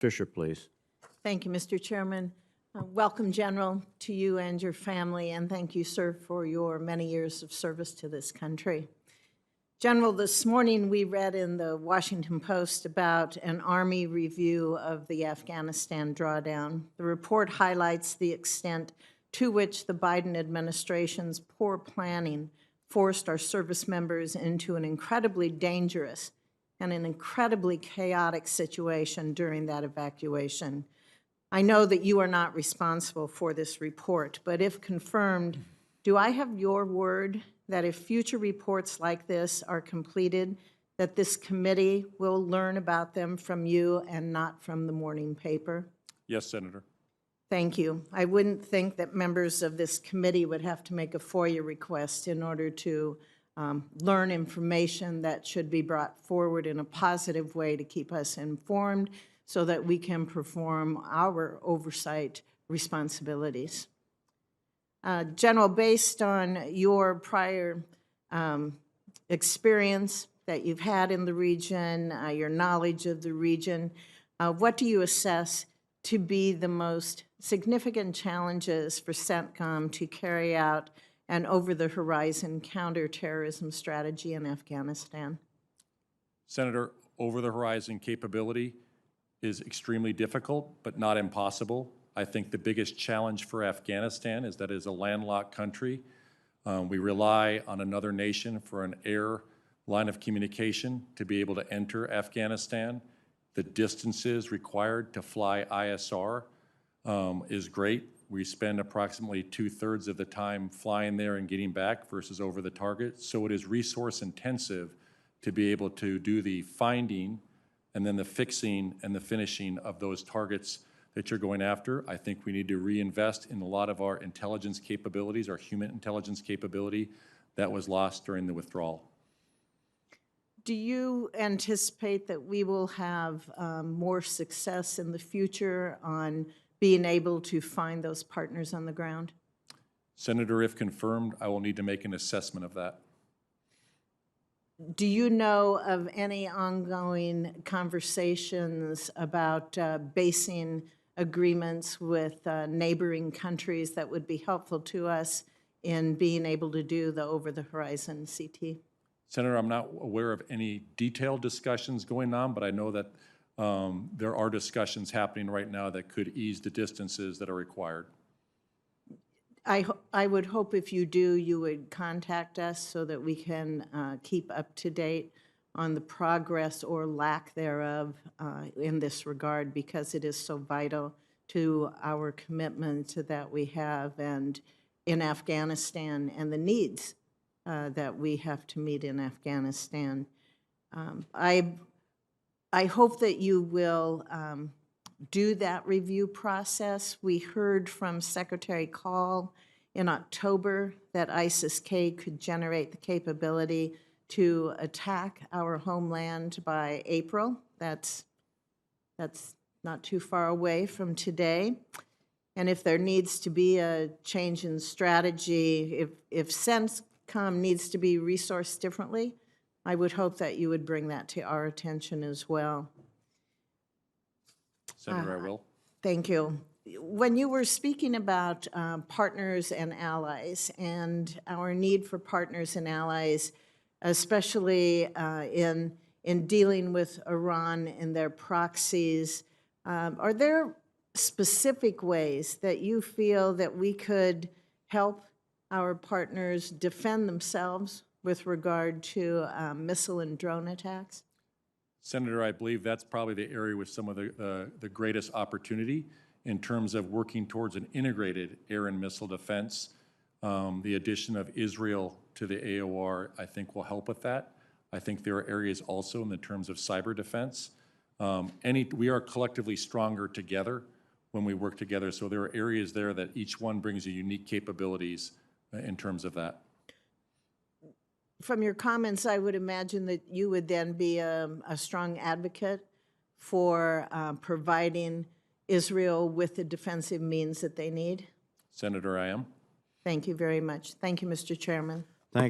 Fischer, please. Thank you, Mr. Chairman. Welcome, General, to you and your family, and thank you, sir, for your many years of service to this country. General, this morning we read in the Washington Post about an Army review of the Afghanistan drawdown. The report highlights the extent to which the Biden administration's poor planning forced our service members into an incredibly dangerous and an incredibly chaotic situation during that evacuation. I know that you are not responsible for this report, but if confirmed, do I have your word that if future reports like this are completed, that this committee will learn about them from you and not from the morning paper? Yes, Senator. Thank you. I wouldn't think that members of this committee would have to make a FOIA request in order to learn information that should be brought forward in a positive way to keep us informed so that we can perform our oversight responsibilities. General, based on your prior experience that you've had in the region, your knowledge of the region, what do you assess to be the most significant challenges for CENTCOM to carry out an over-the-horizon counterterrorism strategy in Afghanistan? Senator, over-the-horizon capability is extremely difficult, but not impossible. I think the biggest challenge for Afghanistan is that it is a landlocked country. We rely on another nation for an air line of communication to be able to enter Afghanistan. The distances required to fly ISR is great. We spend approximately 2/3 of the time flying there and getting back versus over the target. So it is resource intensive to be able to do the finding and then the fixing and the finishing of those targets that you're going after. I think we need to reinvest in a lot of our intelligence capabilities, our human intelligence capability that was lost during the withdrawal. Do you anticipate that we will have more success in the future on being able to find those partners on the ground? Senator, if confirmed, I will need to make an assessment of that. Do you know of any ongoing conversations about basing agreements with neighboring countries that would be helpful to us in being able to do the over-the-horizon CT? Senator, I'm not aware of any detailed discussions going on, but I know that there are discussions happening right now that could ease the distances that are required. I would hope if you do, you would contact us so that we can keep up to date on the progress or lack thereof in this regard, because it is so vital to our commitment that we have and in Afghanistan and the needs that we have to meet in Afghanistan. I hope that you will do that review process. We heard from Secretary Call in October that SASC could generate the capability to attack our homeland by April. That's not too far away from today. And if there needs to be a change in strategy, if CENTCOM needs to be resourced differently, I would hope that you would bring that to our attention as well. Senator, I will. Thank you. When you were speaking about partners and allies and our need for partners and allies, especially in dealing with Iran and their proxies, are there specific ways that you feel that we could help our partners defend themselves with regard to missile and drone attacks? Senator, I believe that's probably the area with some of the greatest opportunity in terms of working towards an integrated air and missile defense. The addition of Israel to the AOR, I think, will help with that. I think there are areas also in the terms of cyber defense. We are collectively stronger together when we work together, so there are areas there that each one brings a unique capabilities in terms of that. From your comments, I would imagine that you would then be a strong advocate for providing Israel with the defensive means that they need. Senator, I am. Thank you very much. Thank you, Mr. Chairman. Thank you.